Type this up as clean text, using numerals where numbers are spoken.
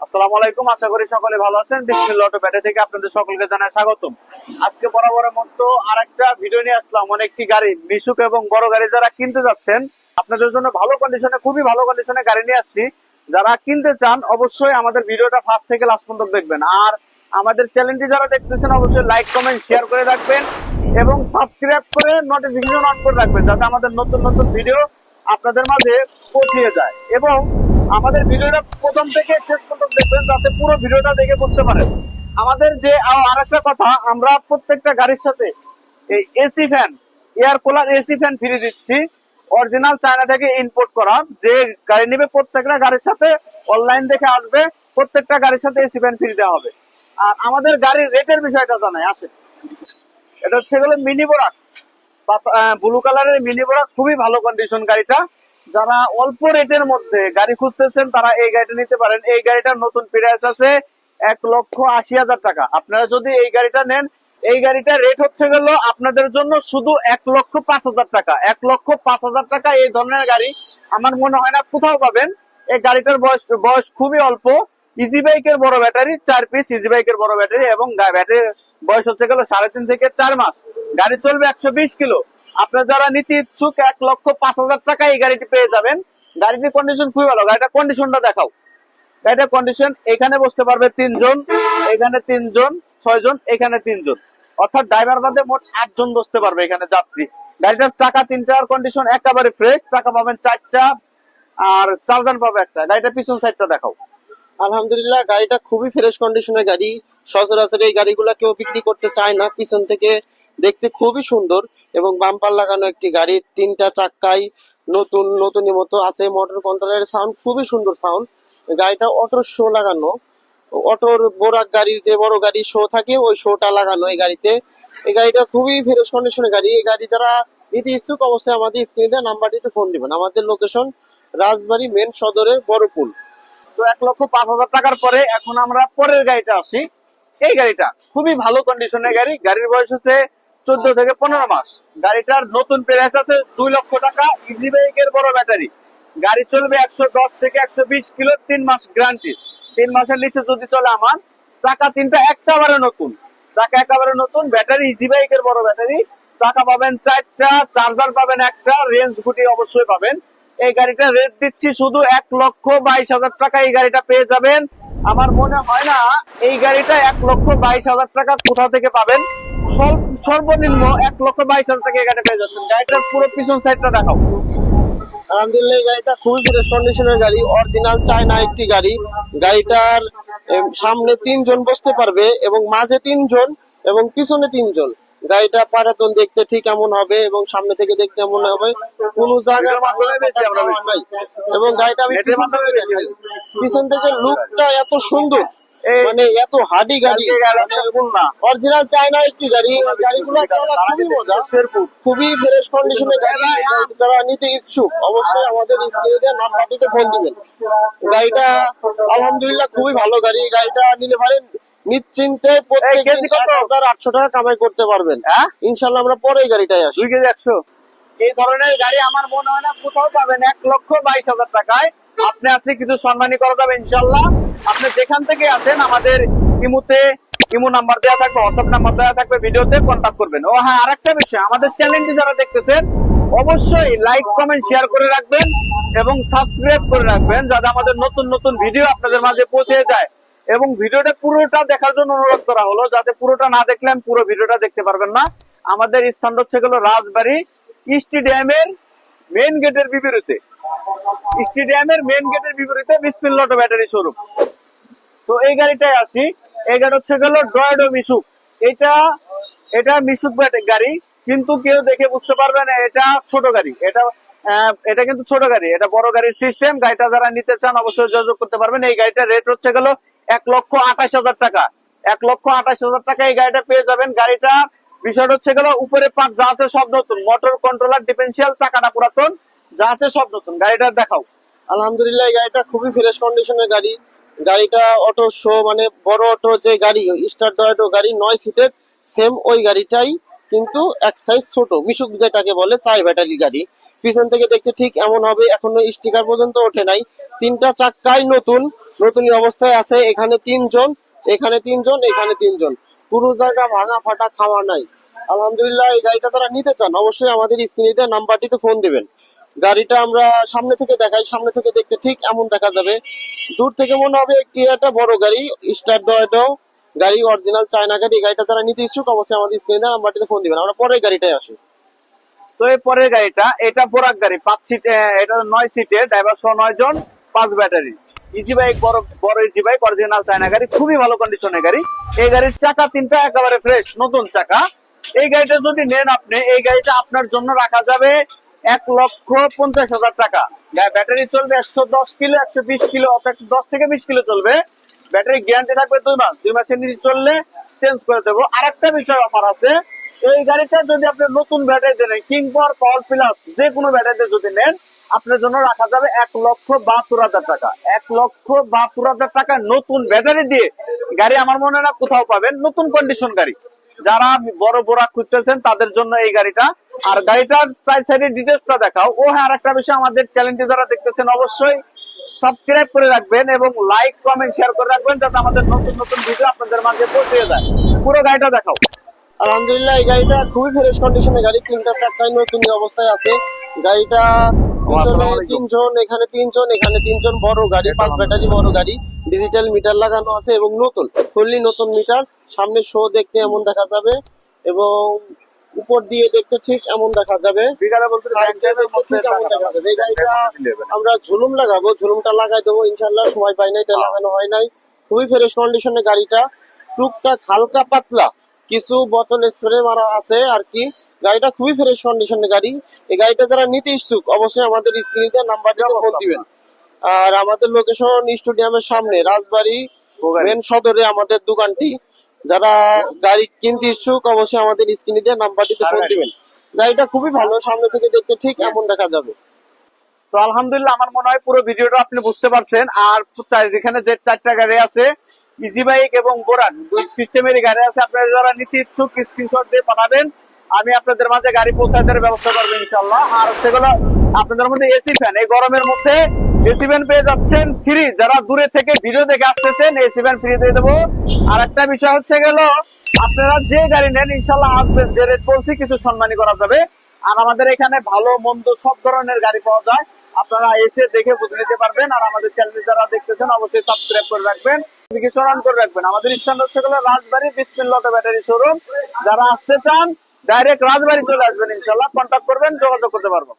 আসসালামু আলাইকুম, আশা করি সকলে ভালো আছেন। বিসমিল্লাহ অটো ব্যাটারি থেকে আপনাদের সকলকে জানাই স্বাগতম। আজকে বরাবরের মতো আরেকটা ভিডিও নিয়ে আসলাম। অনেকটি গাড়ি মিশুক এবং বড় গাড়ি যারা কিনতে যাচ্ছেন আপনাদের জন্য ভালো কন্ডিশনে, খুবই ভালো কন্ডিশনে গাড়ি নিয়ে আসছি। যারা কিনতে চান অবশ্যই আমাদের ভিডিওটা ফার্স্ট থেকে লাস্ট পর্যন্ত দেখবেন। আর আমাদের চ্যানেলটি যারা দেখতেছেন অবশ্যই লাইক কমেন্ট শেয়ার করে রাখবেন এবং সাবস্ক্রাইব করে নোটিফিকেশন অন করে রাখবেন, যাতে আমাদের নতুন নতুন ভিডিও আপনাদের মাঝে পৌঁছে যায়। এবং আমাদের ভিডিওটা প্রথম থেকে শেষ পর্যন্ত দেখবেন, যাতে পুরো ভিডিওটা দেখে বুঝতে পারেন। আমাদের যে আরেকটা কথা, আমরা প্রত্যেকটা গাড়ির সাথে এই AC fan, air cooler AC fan free দিচ্ছি, অরিজিনাল চায়না থেকে ইম্পোর্ট করা। যে গাড়ি নেবে প্রত্যেকটা গাড়ির সাথে অনলাইন দেখে আসবে, প্রত্যেকটা গাড়ির সাথে এসি ফ্যান ফ্রি দেওয়া হবে। আর আমাদের গাড়ির রেটের বিষয়টা জানাই আছে। এটা হচ্ছে গেলে মিনি বোরাক, ব্লু কালারের মিনি বোরাক, খুবই ভালো কন্ডিশন গাড়িটা। যারা অল্প রেটের মধ্যে গাড়ি খুঁজতেছেন তারা এই গাড়িটা নিতে পারেন। এই গাড়িটার নতুন প্রাইস আছে 1,80,000 টাকা। আপনারা যদি এই গাড়িটা নেন, এই গাড়িটার রেট হচ্ছে গেল আপনাদের জন্য শুধু 1,05,000 টাকা। 1,05,000 টাকা এই ধরনের গাড়ি আমার মনে হয় না কোথাও পাবেন। এই গাড়িটার বয়স খুবই অল্প। ইজি বাইকের বড় ব্যাটারি, 4 পিস ইজি বাইকের বড় ব্যাটারি, এবং ব্যাটারির বয়স হচ্ছে গেল 3.5 থেকে 4 মাস। গাড়ি চলবে 120 কিলো। আপনার যারা নিতে ইচ্ছুক 1,05,000 টাকা এই গাড়িটি পেয়ে যাবেন। গাড়িটির কন্ডিশন খুবই ভালো। গাড়িটার কন্ডিশনটা দেখাও। গাড়িটার কন্ডিশন, এখানে বসতে পারবে 3 জন, এখানে 3 জন, 6 জন, এখানে 3 জন, অর্থাৎ ড্রাইভার বাদে মোট 8 জন বসতে পারবে এখানে যাত্রী। গাড়িটার চাকা 3টার কন্ডিশন একেবারে ফ্রেশ। চাকা পাবেন 4টা আর চার্জার পাবে একটা। গাড়িটার পিছন সাইডটা দেখাও। আলহামদুলিল্লাহ, গাড়িটা খুবই ফ্রেশ কন্ডিশনের গাড়ি। সচরাচর এই গাড়িগুলা কেউ বিক্রি করতে চায় না। পিছন থেকে দেখতে খুবই সুন্দর এবং বাম্পার লাগানো একটি গাড়ি। 3টা চাক্কায় নতুনের মতো আছে। মোটর কন্ট্রোলের সাউন্ড খুবই সুন্দর সাউন্ড। গাড়িটা অটোর শো লাগানো। অটোর বোরাক গাড়ির যে বড় গাড়ি শো থাকে, ওই শোটা লাগানো এই গাড়িতে। এই গাড়িটা খুবই ফ্রেশ কন্ডিশনের গাড়ি। এই গাড়ি যারা নিতে ইচ্ছুক অবশ্যই আমাদের স্ক্রিনে নাম্বারটিতে ফোন দিবেন। আমাদের লোকেশন রাজবাড়ী মেন সদরে বড়পুল। তো 1,05,000 টাকার পরে এখন আমরা পরের গাড়িটা আসি। এই গাড়িটা খুবই ভালো কন্ডিশনের গাড়ি। গাড়ির বয়স হচ্ছে 14 থেকে 15 মাস। গাড়িটার নতুন প্রাইস আছে 2 লক্ষ টাকা। ইজি বাইকের বড় ব্যাটারি। গাড়ি চলবে 110 থেকে 120 কিলো, 3 মাস গ্যারান্টি। 3 মাসের নিচে যদি চলে আমার। চাকা 3টা একেবারে নতুন, চাকা একেবারে নতুন। ব্যাটারি ইজি বাইকের বড় ব্যাটারি। চাকা পাবেন 4টা, চার্জার পাবেন একটা, রেঞ্জ গুটি অবশ্যই পাবেন। এই গাড়িটা রেট দিচ্ছি শুধু 1,22,000 টাকা। এই গাড়িটা পেয়ে যাবেন। আমার মনে হয় না এই গাড়িটা 1,22,000 টাকা কোথা থেকে পাবেন। সর্বনিম্ন 1,22,000 টাকা এই গাড়িটা পেয়ে যাচ্ছেন। গাড়িটার পুরো পিছন সাইডটা দেখাও। আলহামদুলিল্লাহ, এই গাড়িটা খুবই ফ্রেশ কন্ডিশনের গাড়ি। অরিজিনাল চায়না একটি গাড়ি। গাড়িটার সামনে 3 জন বসতে পারবে এবং মাঝে 3 জন এবং পিছনে 3 জন। গাড়িটা পাটাতন দেখতে ঠিক এমন হবে এবং সামনে থেকে দেখতে এমন হবে। কোনো জায়গার মাধ্যমে বেশি আমরা নাই। এবং গাড়িটা আমি পিছন থেকে লুকটা এত সুন্দর, মানে এত হাডি গাড়ি, অরিজিনাল চায়না একটি গাড়ি। গাড়িগুলো চলা খুবই মজা, খুবই ফ্রেশ কন্ডিশনের গাড়ি। যারা নিতে ইচ্ছুক অবশ্যই আমাদের স্ক্রিনে নাম্বারটিতে ফোন দিবেন। গাড়িটা আলহামদুলিল্লাহ খুবই ভালো গাড়ি। গাড়িটা নিলে পারেন নিশ্চিন্তে প্রত্যেক দিন 1,800 টাকা কামাই করতে পারবেন। ইনশাল্লাহ আমরা পরে এই গাড়িটাই আসি। 2 কেজি 100 এই ধরনের গাড়ি আমার মনে হয় না কোথাও পাবেন 1,22,000 টাকায়। আপনি আসলে কিছু সম্মানী করা যাবে ইনশাল্লাহ। আপনি যেখান থেকে আছেন আমাদের ইমো নাম্বার দেওয়া থাকবে, হোয়াটসঅ্যাপ নাম্বার দেওয়া থাকবে, ভিডিওতে কন্ট্যাক্ট করবেন। ও হ্যাঁ, আরেকটা বিষয়, আমাদের চ্যানেলটি যারা দেখতেছেন অবশ্যই লাইক কমেন্ট শেয়ার করে রাখবেন এবং সাবস্ক্রাইব করে রাখবেন, যাতে আমাদের নতুন নতুন ভিডিও আপনাদের মাঝে পৌঁছে যায়। এবং ভিডিওটা পুরোটা দেখার জন্য অনুরোধ করা হলো, যাতে পুরোটা না দেখলে পুরো ভিডিওটা দেখতে পারবেন না। আমাদের স্থান হচ্ছে গেল রাজবাড়ী স্টেডিয়ামের মেন গেটের বিপরীতে। স্টেডিয়ামের মেন গেটের বিপরীতে বিসমিল্লাহ অটো ব্যাটারি শোরুম। তো এই গাড়িটাই আসি। এই গাড়ি হচ্ছে গেল ড্রয়েডো মিশুক। এটা মিশুক গাড়ি, কিন্তু কেউ দেখে বুঝতে পারবে না এটা ছোট গাড়ি। এটা কিন্তু ছোট গাড়ি, এটা বড় গাড়ির সিস্টেম। গাড়িটা যারা নিতে চান অবশ্যই যোগাযোগ করতে পারবেন। এই গাড়িটার রেট হচ্ছে গেল 1,28,000 টাকা। 1,28,000 টাকা এই গাড়িটা পেয়ে যাবেন। গাড়িটা বিষয়টা হচ্ছে গেল উপরে পার্ট যা আছে সব নতুন, মোটর কন্ট্রোলার, ডিফারেন্সিয়াল, চাকাটা পুরাতন, যা আছে সব নতুন। গাড়িটা দেখাও। আলহামদুলিল্লাহ, এই গাড়িটা খুবই ফ্রেশ কন্ডিশনের গাড়ি। গাড়িটা অটো শো, মানে বড় অটো যে গাড়ি, স্টার ডয়েটো গাড়ি 9 সিটের, সেম ওই গাড়িটাই, কিন্তু এক সাইজ ছোট। মিশুক যেটাকে বলে 4 ব্যাটারি গাড়ি। পিছন থেকে দেখতে ঠিক এমন হবে, এখনো স্টিকার পর্যন্ত ওঠে নাই। তিনটা চাক্কাই নতুনই অবস্থায় আছে। এখানে তিনজন, এখানে তিনজন, এখানে তিনজন, কোনো জায়গা ভাঙা ফাটা খাওয়া নাই। আলহামদুলিল্লাহ। এই গাড়িটা যারা নিতে চান অবশ্যই আমাদের স্ক্রিনে দেওয়া নাম্বারটিতে ফোন দিবেন। গাড়িটা আমরা সামনে থেকে দেখাই, সামনে থেকে দেখতে ঠিক এমন দেখা যাবে। দূর থেকে মনে হবে কি একটা বড় গাড়ি, স্টার দেওয়া গাড়ি, অরিজিনাল চায়না গাড়ি। এই গাড়িটা যারা নিতে ইচ্ছুক অবশ্যই আমাদের স্ক্রিনে দেওয়া নাম্বারটিতে ফোন দিবেন। আমরা পরের গাড়িটাই আসি। তো এই পরের গাড়িটা, এটা বোরাক গাড়ি, 5 সিট, এটা 9 সিটের, ড্রাইভার সহ 9 জন, 5 ব্যাটারি ইজি বাইক, বড় বড় ইজি বাইক, অরিজিনাল চায়না গাড়ি, খুবই ভালো কন্ডিশনের গাড়ি। এই গাড়ির চাকা তিনটা একেবারে ফ্রেশ, নতুন চাকা। এই গাড়িটা যদি নেন আপনি, এই গাড়িটা আপনার জন্য রাখা যাবে 1,50,000 টাকা। ব্যাটারি চলবে 110 কিলো, 120 কিলো, 10 থেকে 20 কিলো চলবে। ব্যাটারি গ্যারান্টি থাকবে 2 মাস, 2 মাসের নিচে চললে চেঞ্জ করে দেবো। আরেকটা বিষয় অফার আছে, এই গাড়িটা যদি আপনি নতুন ব্যাটারি দেন, কিং পাওয়ার, পাওয়ার প্লাস যে কোনো ব্যাটারিতে যদি নেন, আপনার জন্য রাখা যাবে 1,72,000 টাকা। 1,72,000 টাকা নতুন ব্যাটারি দিয়ে গাড়ি আমার মনে হয় না কোথাও পাবেন, নতুন কন্ডিশন গাড়ি। যারা বড় বোরাক খুঁজতেছেন তাদের জন্য এই গাড়িটা। আর গাড়িটার সাইডের ডিটেলসটা দেখাও। ও হ্যাঁ, আরেকটা বিষয়, আমাদের চ্যানেলটি যারা দেখতেছেন অবশ্যই সাবস্ক্রাইব করে রাখবেন এবং লাইক কমেন্ট শেয়ার করে রাখবেন, যাতে আমাদের নতুন নতুন ভিডিও আপনাদের মাঝে পৌঁছে যায়। পুরো গাড়িটা দেখাও। আলহামদুলিল্লাহ। এই গাড়িটা খুবই ফ্রেশ কন্ডিশনের গাড়ি, তিনটা চাক্কাই নতুন অবস্থায় আছে। গাড়িটা পিছনে তিনজন, এখানে তিনজন, এখানে তিনজন, বড় গাড়ি, 5 ব্যাটারি বড় গাড়ি, ডিজিটাল মিটার লাগানো আছে এবং নতুন, ফুললি নতুন মিটার। সামনে শো দেখতে এমন দেখা যাবে এবং উপর দিয়ে দেখতে ঠিক এমন দেখা যাবে। বিকালে বলতে সাইড দিয়ে দেখতে ঠিক এমন দেখা যাবে। এই গাড়িটা আমরা ঝুলুম লাগাবো, ঝুলুমটা লাগাই দেবো ইনশাল্লাহ। সময় পাই নাই তাই লাগানো হয় নাই। খুবই ফ্রেশ কন্ডিশনের গাড়িটা। টুকটাক হালকা পাতলা কিছু বোতল স্প্রে মারা আছে আর কি। গাড়িটা খুবই ফ্রেশ কন্ডিশনের গাড়ি। এই গাড়িটা যারা নিতে ইচ্ছুক অবশ্যই আমাদের স্ক্রিনে নাম্বারটিতে ফোন দিবেন। আর আমাদের লোকেশন স্টেডিয়ামের সামনে, রাজবাড়ী মেন সদরে আমাদের দোকানটি। যারা গাড়ি কিনতে ইচ্ছুক অবশ্যই আমাদের স্ক্রিনে নাম্বারটিতে ফোন দিবেন। গাড়িটা খুবই ভালো, সামনে থেকে দেখতে ঠিক এমন দেখা যাবে। তো আলহামদুলিল্লাহ, আমার মনে হয় পুরো ভিডিওটা আপনি বুঝতে পারছেন। আর এখানে যে 4টা গাড়ি আছে, ইজি বাইক এবং বোরাক, দুই সিস্টেমেরই গাড়ি আছে। আপনারা যারা নিতে ইচ্ছুক স্ক্রিনশট দিয়ে পাঠাবেন, আমি আপনাদের মাঝে গাড়ি পৌঁছায় দেওয়ার ব্যবস্থা করবো ইনশাল্লাহ। আর সেগুলো আপনাদের মধ্যে এসি ফ্যান, এই গরমের মধ্যে এসি ফ্যান পেয়ে যাচ্ছেন ফ্রি। যারা দূরে থেকে ভিডিও দেখে আসতেছেন, এসি ফ্যান ফ্রি দিয়ে দেবো। আর একটা বিষয় হচ্ছে গেল, আপনারা যে গাড়ি নেন ইনশাল্লাহ আসবেন, যে রেট বলছি কিছু সম্মানী করা যাবে। আর আমাদের এখানে ভালো মন্দ সব ধরনের গাড়ি পাওয়া যায়, আপনারা এসে দেখে বুঝে নিতে পারবেন। আর আমাদের চ্যানেল যারা দেখতেছেন অবশ্যই সাবস্ক্রাইব করে রাখবেন, নোটিফিকেশন অন করে রাখবেন। আমাদের স্থান হচ্ছে গেল রাজবাড়ী বিসমিল্লাহ অটো ব্যাটারি শোরুম। যারা আসতে চান ডাইরেক্ট রাজবাড়ী চলে আসবেন ইনশাল্লাহ, কন্ট্যাক্ট করবেন, যোগাযোগ করতে পারবো।